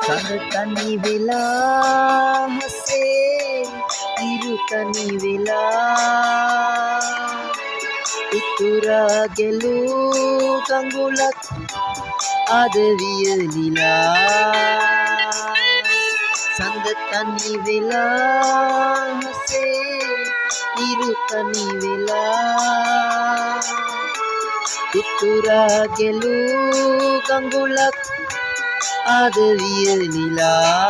සඳ තනි වෙලා හසේ ඉරු තනි වෙලා උතුරා ගෙලූ ගඟුලක් අද වියලිලා සඳ තනි වෙලා හසේ ඉරු තනි වෙලා උතුරා ගෙලූ ගඟුලක් අද වියලිලා